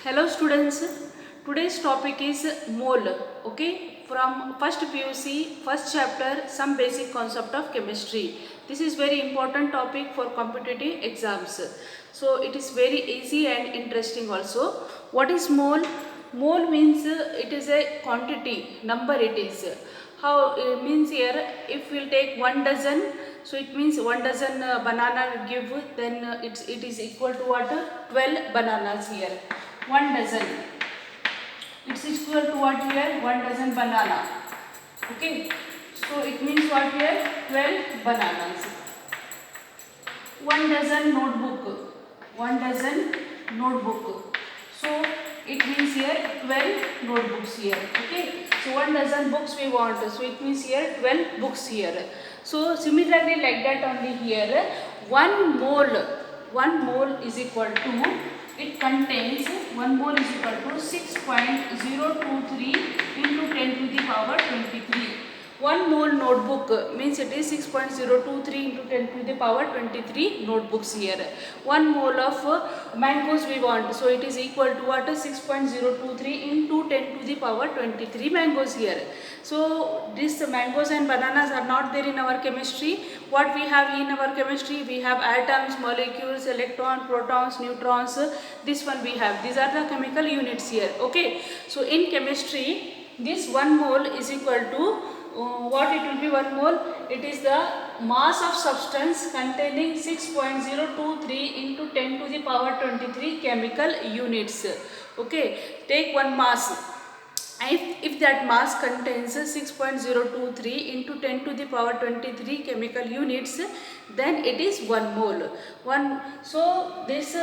Hello students, today's topic is mole. Okay, from first PUC, first chapter, some basic concept of chemistry. This is very important topic for competitive exams. So it is very easy and interesting also. What is mole? Mole means it is a quantity, number it is. How it means here, if we'll take 1 dozen, so it means 1 dozen banana give, then it is equal to what? 12 bananas here. 1 dozen, it's equal to what here? 1 dozen banana. Okay, so it means what here? 12 bananas. 1 dozen notebook, 1 dozen notebook, so it means here 12 notebooks here. Okay, so 1 dozen books we want, so it means here 12 books here. So similarly like that only here, 1 mole is equal to, it contains 1 mole is equal to 6.023 into 10 to the power 23. 1 mole notebook means it is 6.023 into 10 to the power 23 notebooks here. 1 mole of mangoes we want, so it is equal to what? 6.023 into 10 to the power 23 mangoes here. So these mangoes and bananas are not there in our chemistry. What we have in our chemistry? We have atoms, molecules, electrons, protons, neutrons. This one we have. These are the chemical units here. Okay. So in chemistry, this 1 mole is equal to what it will be? 1 mole, it is the mass of substance containing 6.023 into 10 to the power 23 chemical units. Okay, take one mass. If that mass contains 6.023 into 10 to the power 23 chemical units, then it is 1 mole. So this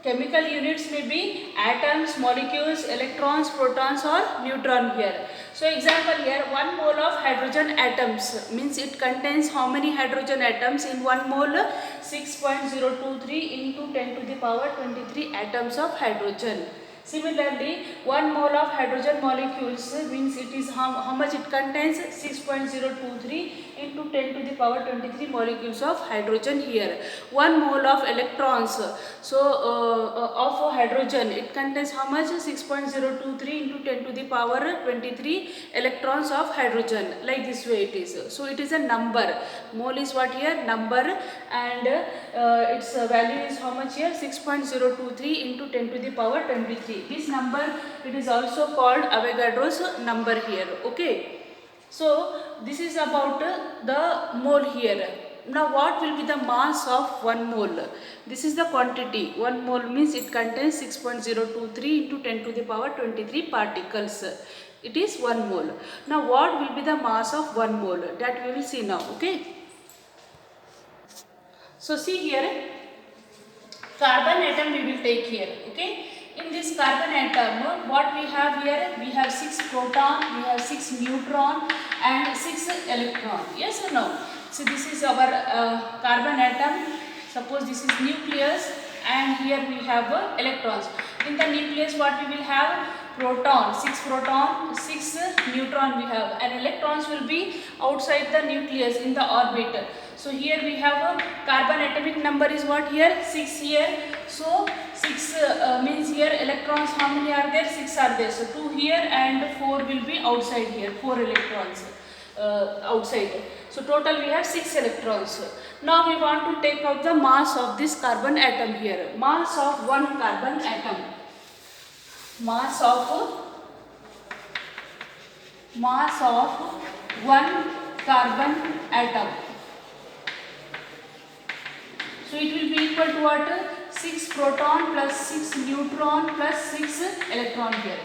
chemical units may be atoms, molecules, electrons, protons or neutron here. So example here, 1 mole of hydrogen atoms means it contains how many hydrogen atoms in 1 mole? 6.023 into 10 to the power 23 atoms of hydrogen. Similarly, 1 mole of hydrogen molecules means it is how much it contains? 6.023 into 10 to the power 23 molecules of hydrogen here. 1 mole of electrons, so of hydrogen, it contains how much? 6.023 into 10 to the power 23 electrons of hydrogen. Like this way it is. So it is a number. Mole is what here? Number, and its value is how much here? 6.023 into 10 to the power 23. This number, it is also called Avogadro's number here. Okay. So this is about the mole here. Now what will be the mass of 1 mole? This is the quantity. 1 mole means it contains 6.023 into 10 to the power 23 particles. It is 1 mole. Now what will be the mass of 1 mole? That we will see now. Okay. So see here, carbon atom we will take here. Okay. In this carbon atom, what we have here? We have 6 proton, we have 6 neutron and 6 electron. Yes or no? So this is our carbon atom. Suppose this is nucleus and here we have electrons. In the nucleus what we will have? Proton, 6 proton, 6 neutron we have, and electrons will be outside the nucleus in the orbit. So here we have a carbon atomic number is what here? 6 here. So 6 means here electrons how many are there? 6 are there. So 2 here and 4 will be outside here. 4 electrons outside. So total we have 6 electrons. Now we want to take out the mass of this carbon atom here. Mass of one carbon atom. Mass of one carbon atom. So it will be equal to what? 6 proton plus 6 neutron plus 6 electron here.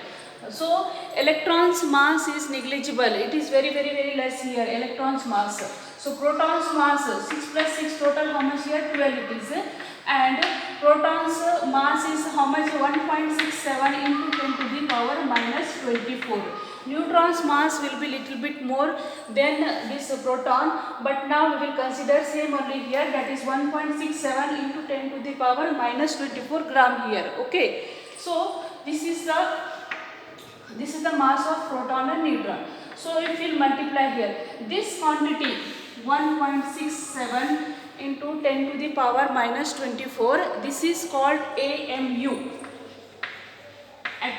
So electrons mass is negligible. It is very less here. Electrons mass. So protons mass 6 plus 6 total how much here? 12 it is. And protons mass is how much? 1.67 into 10 to the power minus 24. Neutrons mass will be little bit more than this proton, but now we will consider same only here, that is 1.67 into 10 to the power minus 24 gram here. Okay. So this is the mass of proton and neutron. So if we will multiply here, this quantity 1.67 into 10 to the power minus 24, this is called AMU.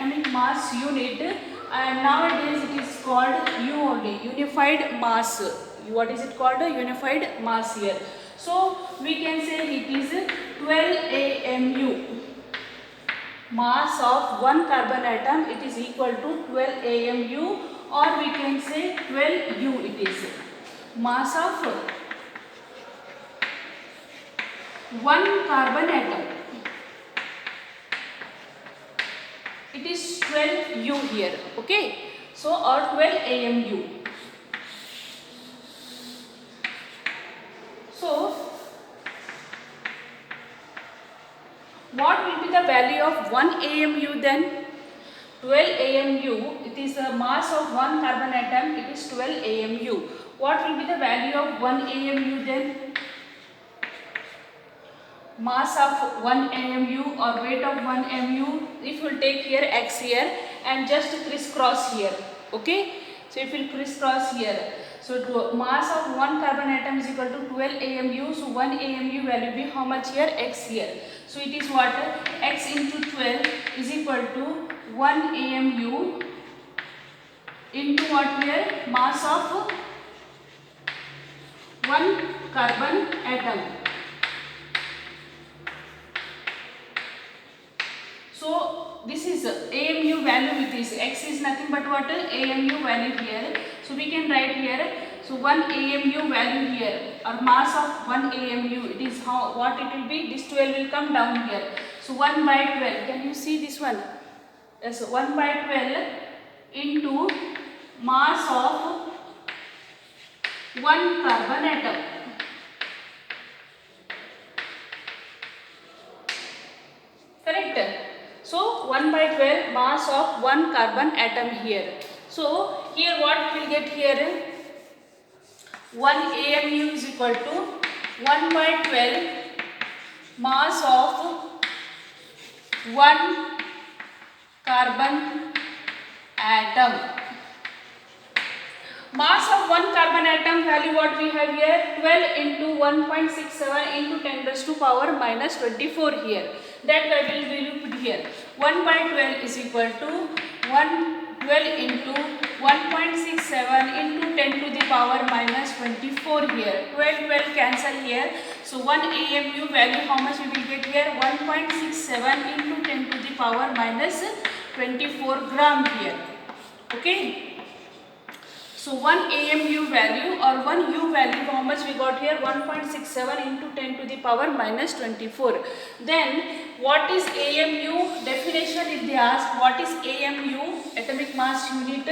atomic mass unit, and nowadays it is called U only, unified mass. What is it called? A unified mass here. So we can say it is 12 AMU. Mass of one carbon atom, it is equal to 12 AMU, or we can say 12 U it is. Mass of one carbon atom, it is 12 U here, okay. So or 12 AMU. So what will be the value of 1 AMU then? 12 AMU, it is the mass of one carbon atom, it is 12 AMU. What will be the value of 1 AMU then? Mass of 1 AMU or weight of 1 AMU, if you will take here x here and just crisscross here, okay. So if you will crisscross here, so mass of one carbon atom is equal to 12 AMU. So 1 AMU value will be how much here? X here. So it is what? X into 12 is equal to 1 AMU into what here? Mass of one carbon atom. So this is AMU value, it is x is nothing but what? AMU value here. So we can write here, so 1 AMU value here, or mass of 1 AMU, it is how, what it will be? This 12 will come down here. So 1 by 12, can you see this one? Yes, 1 by 12 into mass of one carbon atom. Correct? So 1 by 12 mass of one carbon atom here. So here what we will get here? 1 AMU is equal to 1 by 12 mass of one carbon atom. Mass of one carbon atom value what we have here? 12 into 1.67 into 10 raised to power minus 24 here. That value will put here. 1 by 12 is equal to 12 into 1.67 into 10 to the power minus 24 here. 12 cancel here. So 1 AMU value how much we will get here? 1.67 into 10 to the power minus 24 gram here. Okay. So 1 AMU value or 1 U value, how much we got here? 1.67 into 10 to the power minus 24. Then what is AMU? Definition, if they ask what is AMU, atomic mass unit,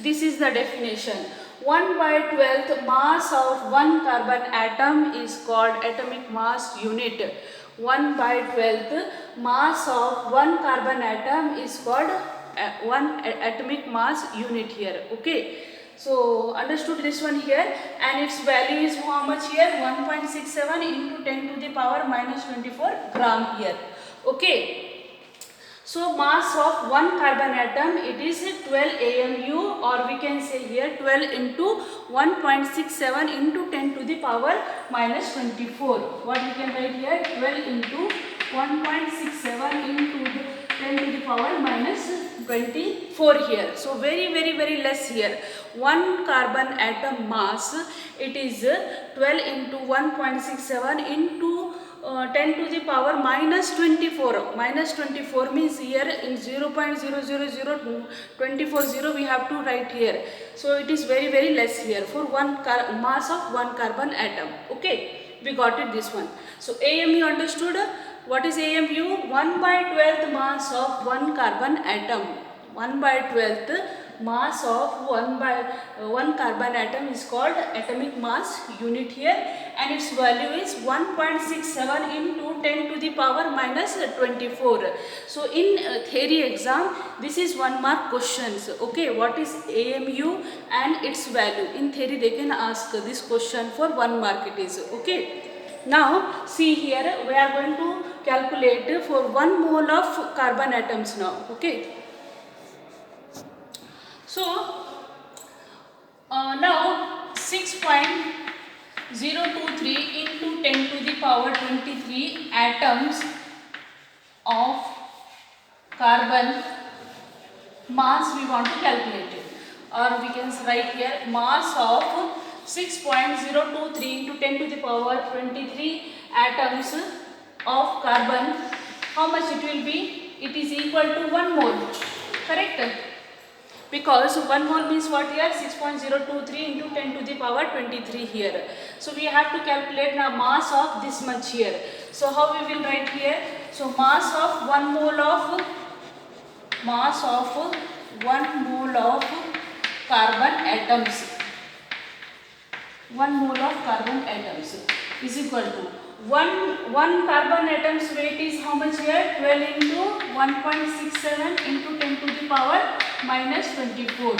this is the definition. 1 by 12th mass of one carbon atom is called atomic mass unit. 1 by 12th mass of one carbon atom is called one atomic mass unit here. Okay. So understood this one here, and its value is how much here? 1.67 into 10 to the power minus 24 gram here. Okay. So mass of one carbon atom, it is 12 AMU, or we can say here 12 into 1.67 into 10 to the power minus 24. What we can write here? 12 into 1.67 into 10 to the power minus 24 here. So very less here. One carbon atom mass, it is 12 into 1.67 into 10 to the power minus 24. Minus 24 means here in 0.000240 we have to write here. So it is very less here for one mass of one carbon atom. Okay, we got it this one. So AMU understood. What is AMU? 1 by 12th mass of one carbon atom. 1 by 12th mass of one carbon atom is called atomic mass unit here, and its value is 1.67 into 10 to the power minus 24. So in theory exam, this is 1 mark questions. Okay, what is AMU and its value? In theory they can ask this question for 1 mark it is. Okay. Now see here, we are going to calculate for 1 mole of carbon atoms now. Okay. So now 6.023 into 10 to the power 23 atoms of carbon mass we want to calculate it, or we can write here mass of 6.023 into 10 to the power 23 atoms of carbon. How much it will be? It is equal to 1 mole, correct? Because 1 mole means what here? 6.023 into 10 to the power 23 here. So we have to calculate the mass of this much here. So how we will write here? So mass of 1 mole of carbon atoms, 1 mole of carbon atoms is equal to one carbon atom's weight is how much here? 12 into 1.67 into 10 to the power minus 24.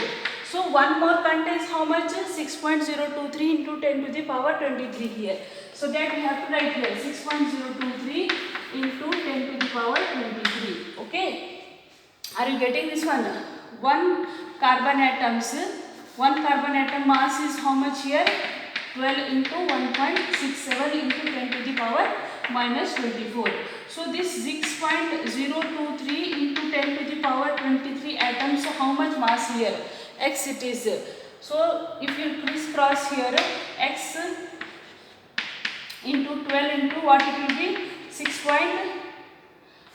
So 1 mole contains how much? 6.023 into 10 to the power 23 here. So that we have to write here 6.023 into 10 to the power 23. Okay. Are you getting this one? One carbon atom mass is how much here? 12 into 1.67 into 10 to the power minus 24. So this 6.023 into 10 to the power 23 atoms, so how much mass here? X it is. So if you crisscross here, X into 12 into what it will be? 6.12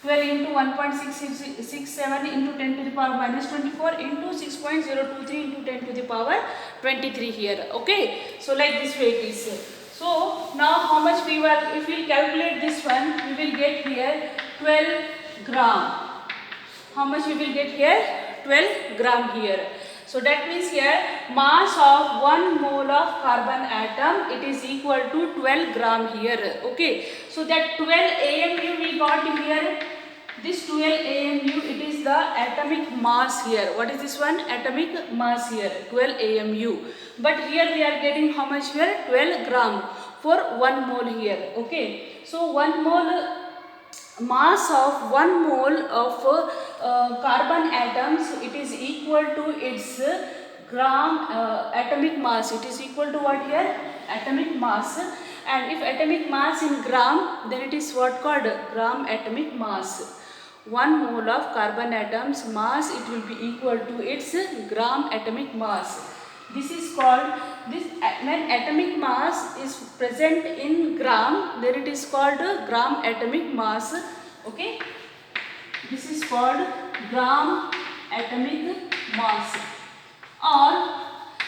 into 1.667 into 10 to the power minus 24 into 6.023 into 10 to the power 23 here. Okay. So like this way it is. So now how much we will, if we calculate this one, we will get here 12 gram. How much we will get here? 12 gram here. So that means here mass of 1 mole of carbon atom, it is equal to 12 gram here. Okay. So that 12 AMU we got here. This 12 AMU, it is the atomic mass here. What is this one? Atomic mass here, 12 AMU. But here we are getting how much here? 12 gram for 1 mole here. Okay. So 1 mole mass of 1 mole of carbon atoms, it is equal to its gram atomic mass. It is equal to what here? Atomic mass. And if atomic mass in gram, then it is what called? Gram atomic mass. 1 mole of carbon atoms mass, it will be equal to its gram atomic mass. This is called, when atomic mass is present in gram, then it is called gram atomic mass. Okay. This is called gram atomic mass. Or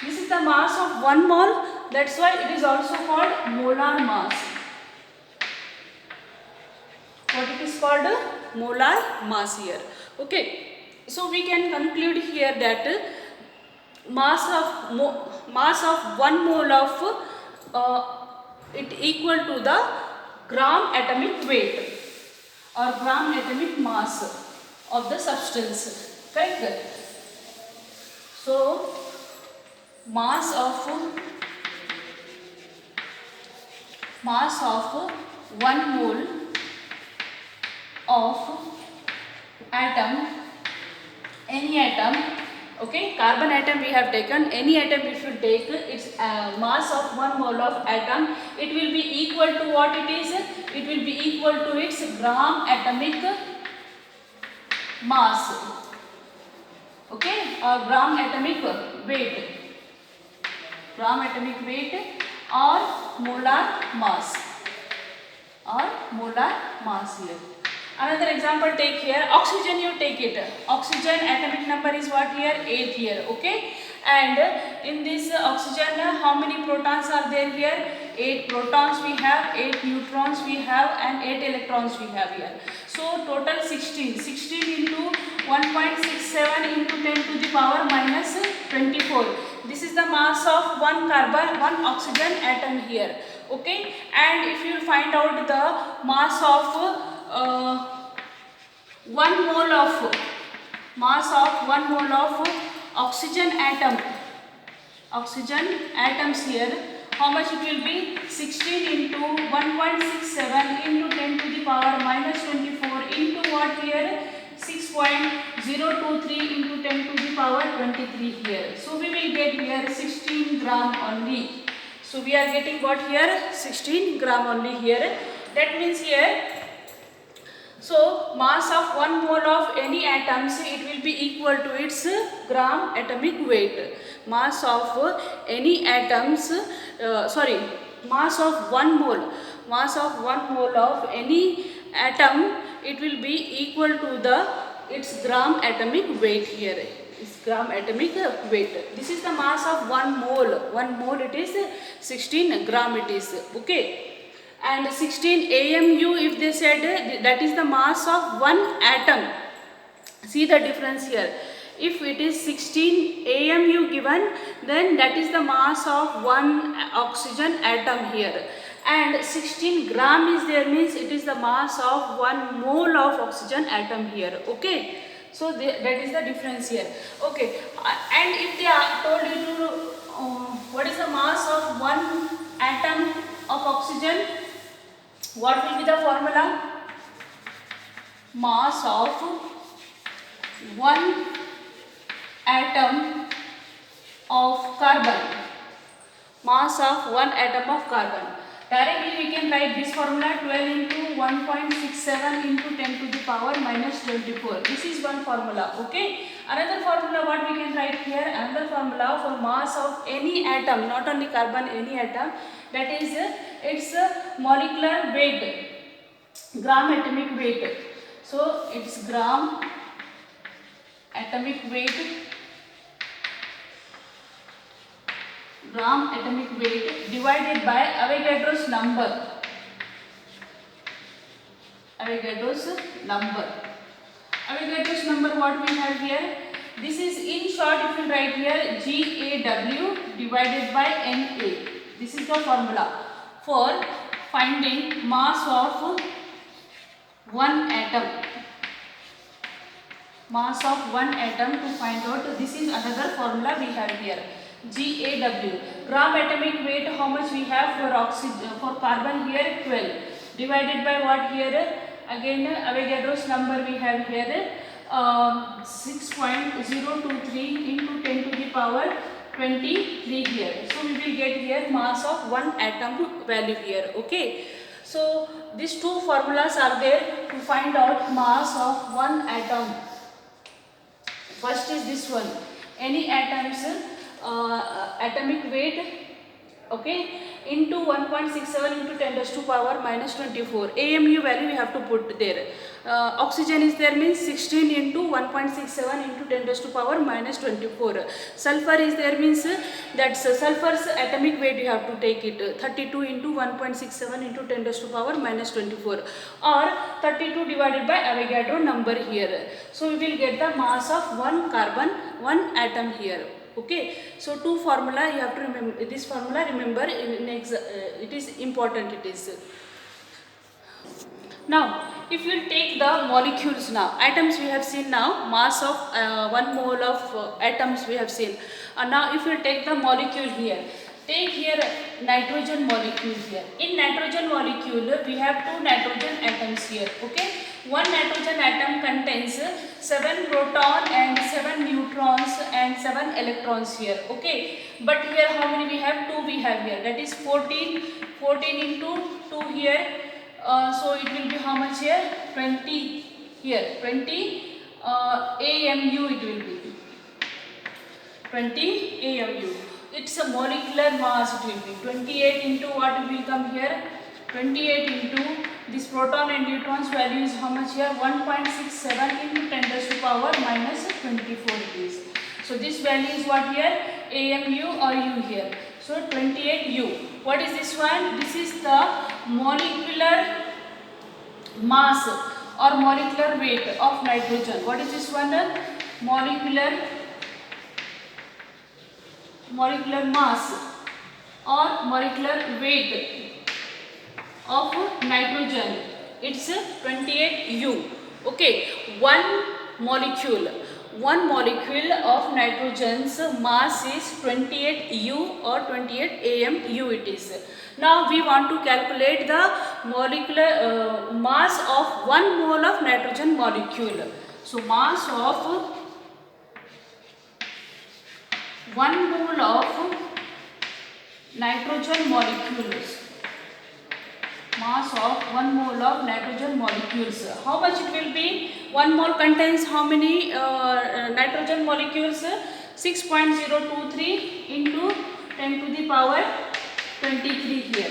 this is the mass of 1 mole. That's why it is also called molar mass. What it is called? Molar mass here. Okay. So we can conclude here that mass of 1 mole of it equal to the gram atomic weight or gram atomic mass of the substance. Correct? So mass of 1 mole of atom, any atom, okay, carbon atom we have taken, any atom we should take, its mass of 1 mole of atom, it will be equal to what it is? It will be equal to its gram atomic mass, okay, or gram atomic weight, or molar mass, here. Another example take here, oxygen you take it. Oxygen atomic number is what here? 8 here, okay. And in this oxygen, how many protons are there here? 8 protons we have, 8 neutrons we have, and 8 electrons we have here. So total 16. 16 into 1.67 into 10 to the power minus 24. This is the mass of one oxygen atom here, okay. And if you find out the mass of 1 mole of oxygen atoms here, how much it will be? 16 into 1.67 into 10 to the power minus 24 into what here? 6.023 into 10 to the power 23 here. So we will get here 16 gram only. So we are getting what here? 16 gram only here. That means here, So mass of 1 mole of any atoms, it will be equal to its gram atomic weight. Mass of any atoms, mass of 1 mole, mass of 1 mole of any atom, it will be equal to the its gram atomic weight here. It's gram atomic weight. This is the mass of 1 mole. 1 mole it is 16 gram it is. Okay. And 16 AMU, if they said, that is the mass of 1 atom. See the difference here. If it is 16 AMU given, then that is the mass of 1 oxygen atom here. And 16 gram is there, means it is the mass of 1 mole of oxygen atom here. Okay. So that is the difference here. Okay. And if they are told you to what is the mass of 1 atom of oxygen, what will be the formula? Mass of 1 atom of carbon. Mass of 1 atom of carbon. Directly we can write this formula: 12 into 1.67 into 10 to the power minus 24. This is one formula. Okay. Another formula what we can write here, another formula for mass of any atom, not only carbon, any atom, that is its molecular weight, gram atomic weight. So it's gram atomic weight, gram atomic weight divided by Avogadro's number. Avogadro's number. Avogadro's number what we have here? This is, in short, if you write here, GAW divided by NA. This is the formula for finding mass of 1 atom. Mass of 1 atom to find out. This is another formula we have here. GAW. Gram atomic weight, how much we have for oxygen, for carbon here? 12. Divided by what here? Again Avogadro's number we have here. 6.023 into 10 to the power 23 here. So we will get here mass of 1 atom value here. Okay. So these two formulas are there to find out mass of 1 atom. First is this one. Any atom's atomic weight, okay, into 1.67 into 10 raised to power minus 24. AMU value we have to put there. Oxygen is there, means 16 into 1.67 into 10 raised to power minus 24. Sulfur is there, means that's sulfur's atomic weight you have to take it. 32 into 1.67 into 10 raised to power minus 24, or 32 divided by Avogadro number here. So we will get the mass of 1 carbon, 1 atom here. Okay. So two formula you have to remember. This formula, remember, it is important. It is. Now if you take the molecules, now atoms we have seen, now mass of 1 mole of atoms we have seen. Now if you take the molecule here, take here nitrogen molecule here. In nitrogen molecule we have 2 nitrogen atoms here. Okay. One nitrogen atom contains 7 proton and 7 neutrons and 7 electrons here. Okay. But here how many we have? 2 we have here. That is 14 into 2 here. So it will be how much here? 20 here. 20 AMU it will be. 20 AMU. It's a molecular mass, it will be. 28 into what will come here? 28 into this proton and neutrons value is how much here? 1.67 into 10 raised to power minus 24 it is. So this value is what here? AMU or U here. So 28U. What is this one? This is the molecular mass or molecular weight of nitrogen. What is this one? Molecular mass or molecular weight of nitrogen. It's 28U. Okay. One molecule of nitrogen's mass is 28U or 28 AMU it is. Now we want to calculate the molecular mass of 1 mole of nitrogen molecule. So mass of 1 mole of nitrogen molecules. mass of 1 mole of nitrogen molecules. How much it will be? 1 mole contains how many nitrogen molecules? 6.023 into 10 to the power 23 here.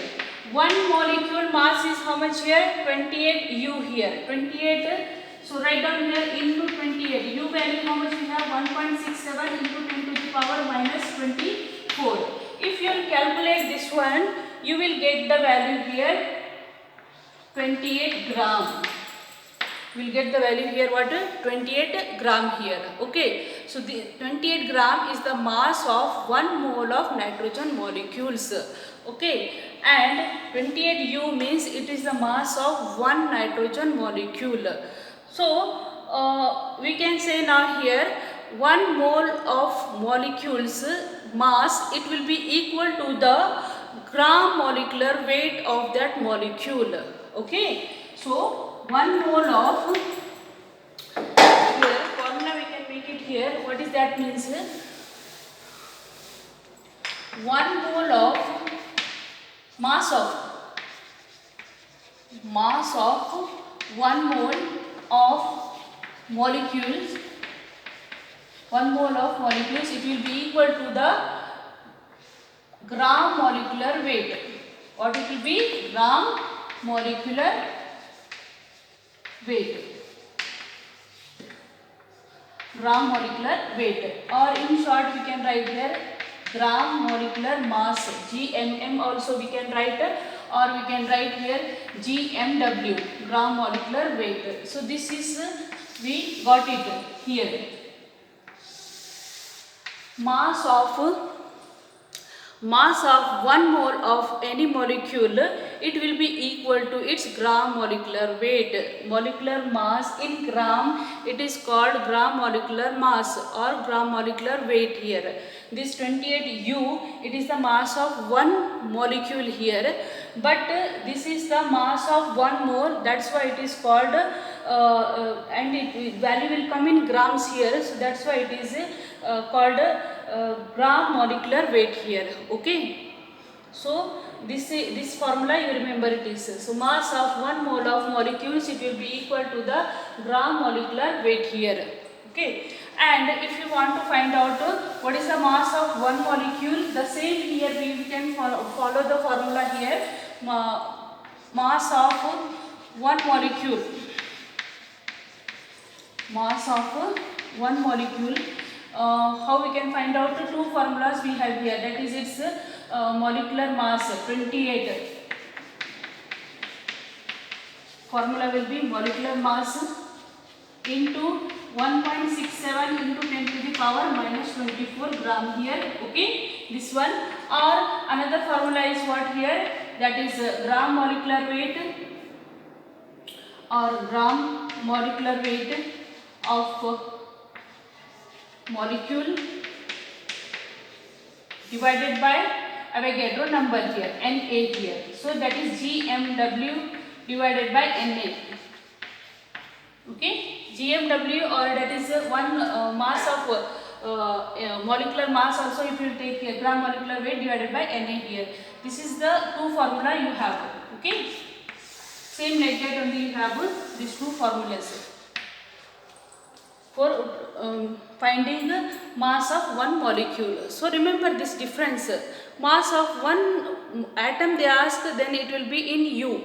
1 molecule mass is how much here? 28 U here. 28. So write down here into 28. U value how much we have? 1.67 into 10 to the power minus 24. If you will calculate this one, you will get the value here 28 gram. We will get the value here what? 28 gram here. Okay. So the 28 gram is the mass of 1 mole of nitrogen molecules. Okay. And 28 U means it is the mass of 1 nitrogen molecule. So we can say now here 1 mole of molecules mass, it will be equal to the gram molecular weight of that molecule. Okay. So 1 mole of, here formula we can make it here. What is that means? 1 mole of mass of 1 mole of molecules, 1 mole of molecules, it will be equal to the gram molecular weight. What it will be? Gram molecular weight. Gram molecular weight, or in short we can write here gram molecular mass, GMM also we can write, or we can write here GMW, gram molecular weight. So this is we got it here. Mass of 1 mole of any molecule, it will be equal to its gram molecular weight. Molecular mass in gram, it is called gram molecular mass or gram molecular weight here. This 28U, it is the mass of 1 molecule here, but this is the mass of 1 mole, that's why it is called and value will come in grams here, so that's why it is called gram molecular weight here. Okay. So this formula you remember it is. So mass of 1 mole of molecules, it will be equal to the gram molecular weight here. Okay. And if you want to find out what is the mass of 1 molecule, the same here we can follow the formula here. Mass of 1 molecule. Mass of 1 molecule. How we can find out? The two formulas we have here, that is its molecular mass 28. Formula will be molecular mass into 1.67 into 10 to the power minus 24 gram here. Okay, this one. Or another formula is what here, that is gram molecular weight or gram molecular weight of molecule divided by Avogadro number here, Na here. So that is GMW divided by Na. Okay, GMW, or that is one mass of molecular mass also, if you take here gram molecular weight divided by Na here. This is the two formula you have. Okay, same like that only you have these two formulas for finding the mass of 1 molecule. So remember this difference. Mass of 1 atom they ask, then it will be in U,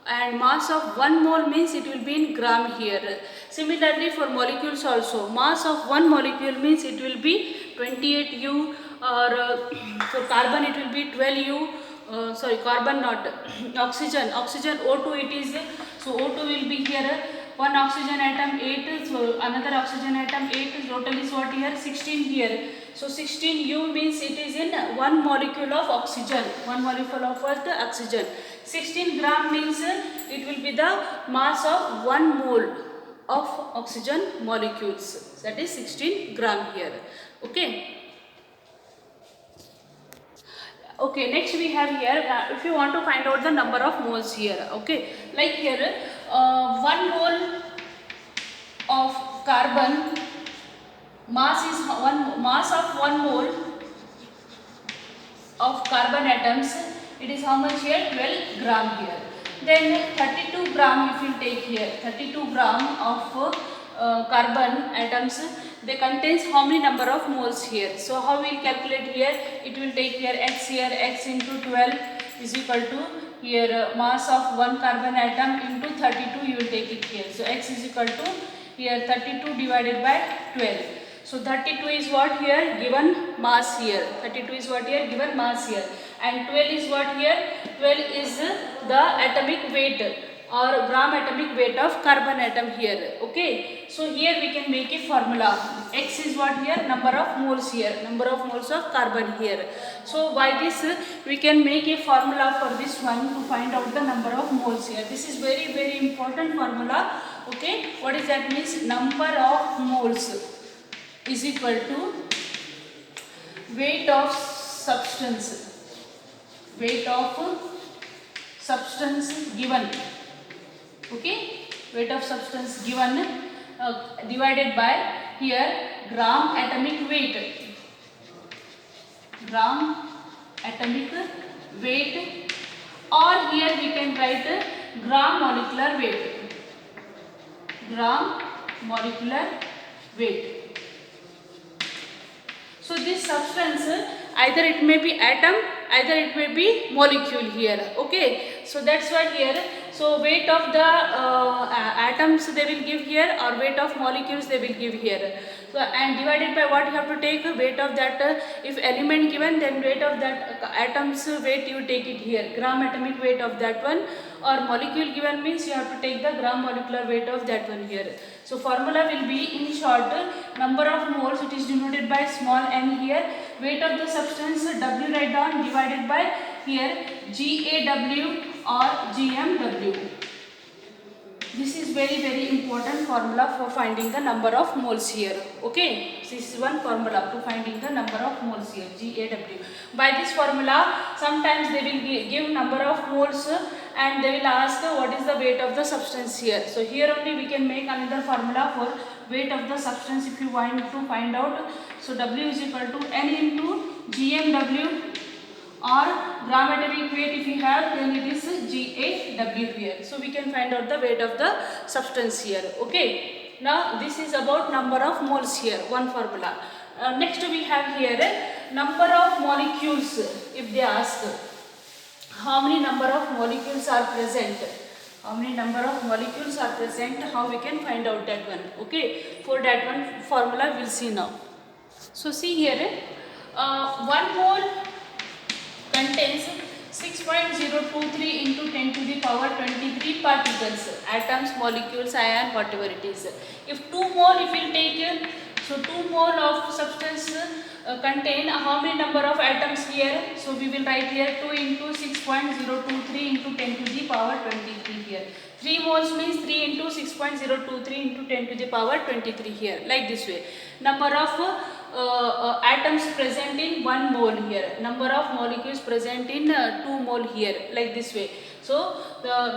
and mass of 1 mole means it will be in gram here. Similarly for molecules also, mass of 1 molecule means it will be 28 U, or for carbon it will be 12 U. Sorry, carbon not, oxygen O2 it is. So O2 will be here, one oxygen atom 8, so another oxygen atom 8, total is what here, 16 here. So 16 U means it is in 1 molecule of oxygen, 1 molecule of what? Oxygen. 16 gram means it will be the mass of 1 mole of oxygen molecules, that is 16 gram here. Okay. Okay, next we have here, if you want to find out the number of moles here. Okay, like here 1 mole of carbon mass is mass of 1 mole of carbon atoms, it is how much here? 12 gram here. Then 32 gram if you take here, 32 gram of carbon atoms, they contains how many number of moles here. So how we will calculate here? It will take here x into 12 is equal to here mass of one carbon atom into 32, you will take it here. So x is equal to here 32 divided by 12. So 32 is what here? Given mass here. 32 is what here? Given mass here. And 12 is what here? 12 is the atomic weight or gram atomic weight of carbon atom here. Okay. So here we can make a formula. X is what here? Number of moles here. Number of moles of carbon here. So by this we can make a formula for this one to find out the number of moles here. This is very important formula. Okay. What is that means? Number of moles is equal to weight of substance. Weight of substance given. Okay, weight of substance given divided by here gram atomic weight. Gram atomic weight, or here we can write gram molecular weight. Gram molecular weight. So this substance either it may be atom, either it may be molecule here. Okay, so that's what here. So weight of the atoms they will give here, or weight of molecules they will give here. So and divided by what you have to take? Weight of that if element given, then weight of that atom's weight you take it here, gram atomic weight of that one, or molecule given means you have to take the gram molecular weight of that one here. So formula will be in short, number of moles, it is denoted by small n here, weight of the substance W write down divided by here GAW or GMW. This is very important formula for finding the number of moles here. Okay, this is one formula to finding the number of moles here, GAW. By this formula, sometimes they will give number of moles and they will ask what is the weight of the substance here. So here only we can make another formula for weight of the substance if you want to find out. So W is equal to N into GMW, or gram atomic weight if you have, then it is GAW here. So we can find out the weight of the substance here. Okay. Now this is about number of moles here, one formula. Next we have here number of molecules. If they ask how many number of molecules are present, how many number of molecules are present, how we can find out that one. Okay. For that one formula we will see now. So see here, 1 mole contains 6.023 into 10 to the power 23 particles, atoms, molecules, ion, whatever it is. If 2 mole if we take, so 2 mole of substance contain how many number of atoms here? So we will write here 2 into 6.023 into 10 to the power 23 here. 3 moles means 3 into 6.023 into 10 to the power 23 here, like this way. Number of atoms present in 1 mole here, number of molecules present in 2 mole here, like this way. So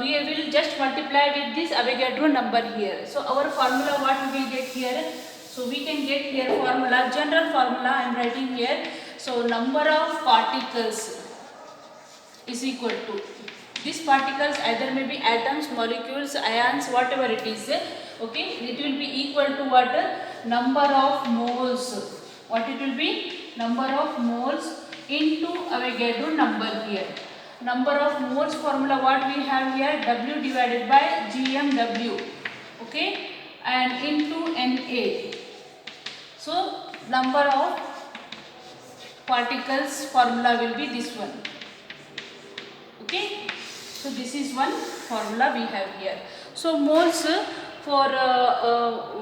we will just multiply with this Avogadro number here. So our formula what we will get here? So we can get here formula, general formula I am writing here. So number of particles is equal to, these particles either may be atoms, molecules, ions, whatever it is. Okay, it will be equal to what? Number of moles. What it will be? Number of moles into Avogadro number here. Number of moles formula what we have here? W divided by GMW. Okay, and into Na. So number of particles formula will be this one. Okay, so this is one formula we have here. So moles for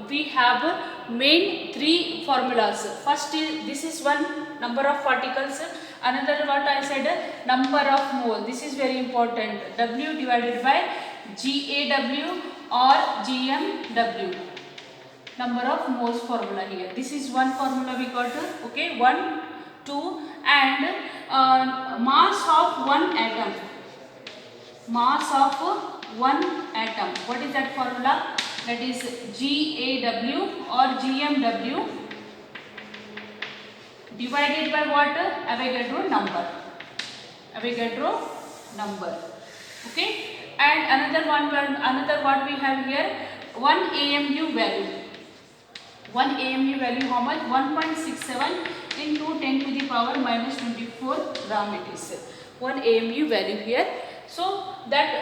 we have main 3 formulas. First is, this is one, number of particles. Another what I said, number of mole. This is very important. W divided by GAW or GMW. Number of moles formula here. This is one formula we got. Okay, 1, 2, and mass of one atom. Mass of one atom. What is that formula? That is GAW or GMW divided by what? Avogadro number. Avogadro number. Okay. And another what we have here, 1 AMU value. 1 AMU value how much? 1.67 into 10 to the power minus 24 gram it is. 1 AMU value here. So that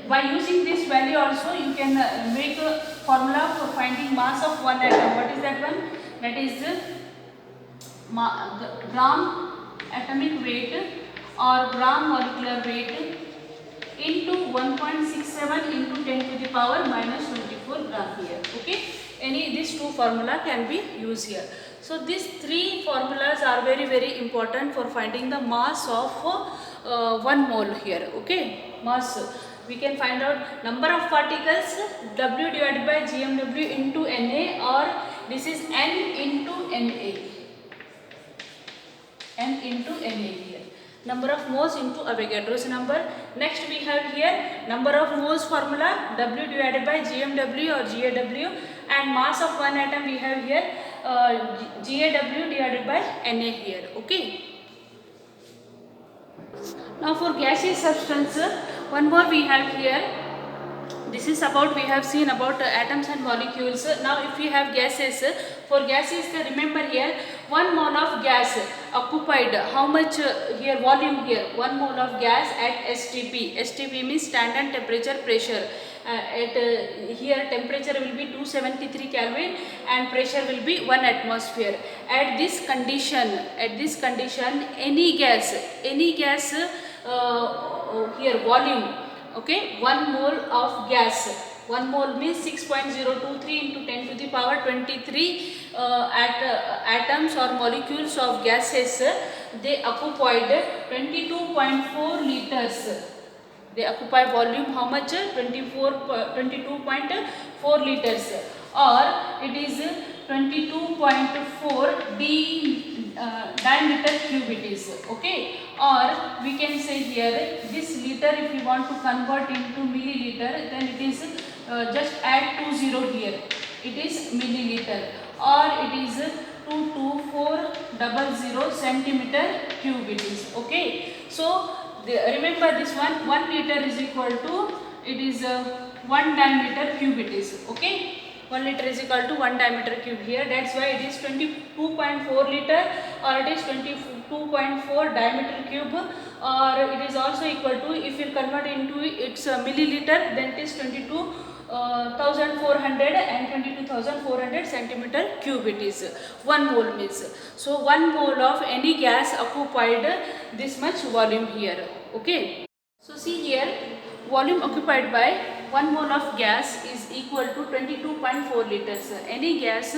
by using this value also you can make a formula for finding mass of one atom. What is that one? That is gram atomic weight or gram molecular weight into 1.67 into 10 to the power minus 24 gram here. Okay, these two formula can be used here. So these three formulas are very important for finding the mass of 1 mole here. Okay, mass. We can find out number of particles, W divided by GMW into Na, or this is N into Na. N into Na here. Number of moles into Avogadro's number. Next we have here number of moles formula, W divided by GMW or GaW, and mass of one atom we have here GaW divided by Na here. Okay. Now for gaseous substance, one more we have here. This is about, we have seen about atoms and molecules. Now if we have gases, for gases remember here 1 mole of gas occupied, how much here volume here, 1 mole of gas at STP. STP means standard temperature pressure. Here temperature will be 273 Kelvin and pressure will be 1 atmosphere. At this condition any gas here volume, okay, 1 mole of gas, 1 mole means 6.023 into 10 to the power 23 atoms or molecules of gases, they occupied 22.4 liters. They occupy volume how much? 22.4 liters, or it is 22.4 diameter cube it is. Okay, or we can say here this liter, if you want to convert into milliliter, then it is just add 20 here, it is milliliter, or it is 22400 centimeter cube it is. Okay, so remember this one, 1 liter is equal to, it is 1 diameter cube it is. Okay, 1 liter is equal to 1 diameter cube here. That's why it is 22.4 liter, or it is 22.4 diameter cube, or it is also equal to, if you convert into its milliliter, then it is 22,400 and 22,400 centimeter cube it is. 1 mole means. So 1 mole of any gas occupied this much volume here. Okay. So see here, volume occupied by 1 mole of gas is equal to 22.4 liters. Any gas,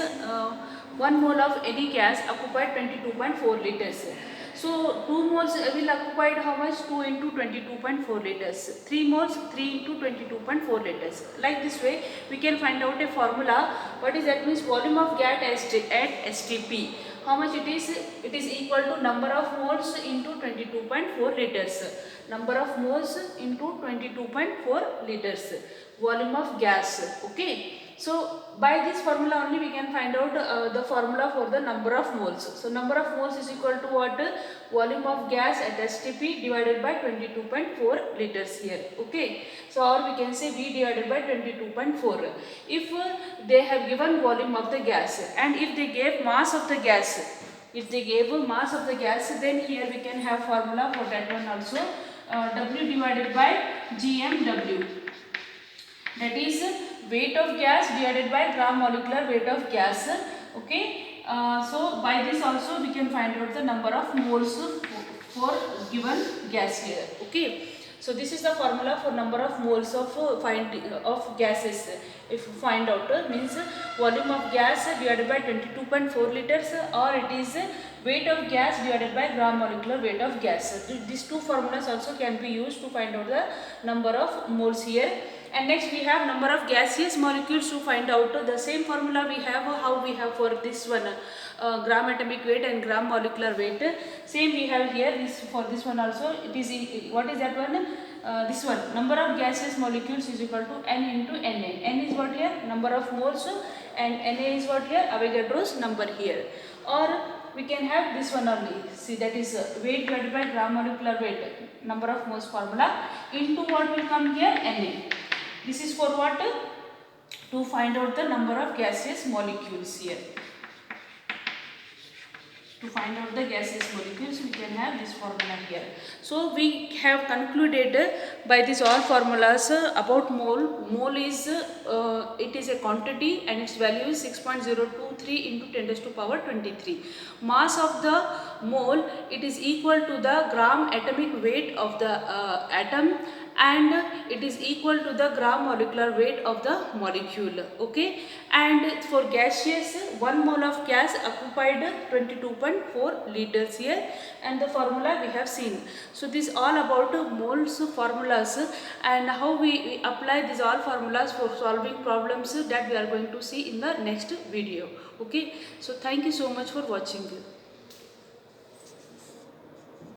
1 mole of any gas occupied 22.4 liters. So 2 moles will occupied how much? 2 into 22.4 liters. 3 moles, 3 into 22.4 liters. Like this way we can find out a formula. What is that? Means volume of gas at STP. How much it is? It is equal to number of moles into 22.4 liters. Number of moles into 22.4 liters. Volume of gas. Okay. So by this formula only we can find out the formula for the number of moles. So number of moles is equal to what? Volume of gas at STP divided by 22.4 liters here. Okay. So or we can say V divided by 22.4. If they have given volume of the gas and if they gave mass of the gas, then here we can have formula for that one also. W divided by GMW. That is weight of gas divided by gram molecular weight of gas. Okay. So by this also we can find out the number of moles for given gas here. Okay. So this is the formula for number of moles of gases. If you find out means volume of gas divided by 22.4 liters, or it is weight of gas divided by gram molecular weight of gas. These two formulas also can be used to find out the number of moles here. And next we have number of gaseous molecules. To find out the same formula we have how we have for this one, gram atomic weight and gram molecular weight. Same we have here for this one also. It is what is that one? This one, number of gaseous molecules is equal to N into Na. N is what here? Number of moles, and Na is what here? Avogadro's number here. Or we can have this one only. See, that is weight divided by gram molecular weight, number of moles formula, into what will come here? Na. This is for what? To find out the number of gaseous molecules here. To find out the gaseous molecules, we can have this formula here. So we have concluded by these all formulas about mole. Mole is it is a quantity and its value is 6.023 into 10 raised to power 23. Mass of the mole, it is equal to the gram atomic weight of the atom, and it is equal to the gram molecular weight of the molecule. Okay, and for gaseous, 1 mole of gas occupied 22.4 liters here, and the formula we have seen. So this all about moles formulas, and how we apply these all formulas for solving problems, that we are going to see in the next video. Okay, so thank you so much for watching.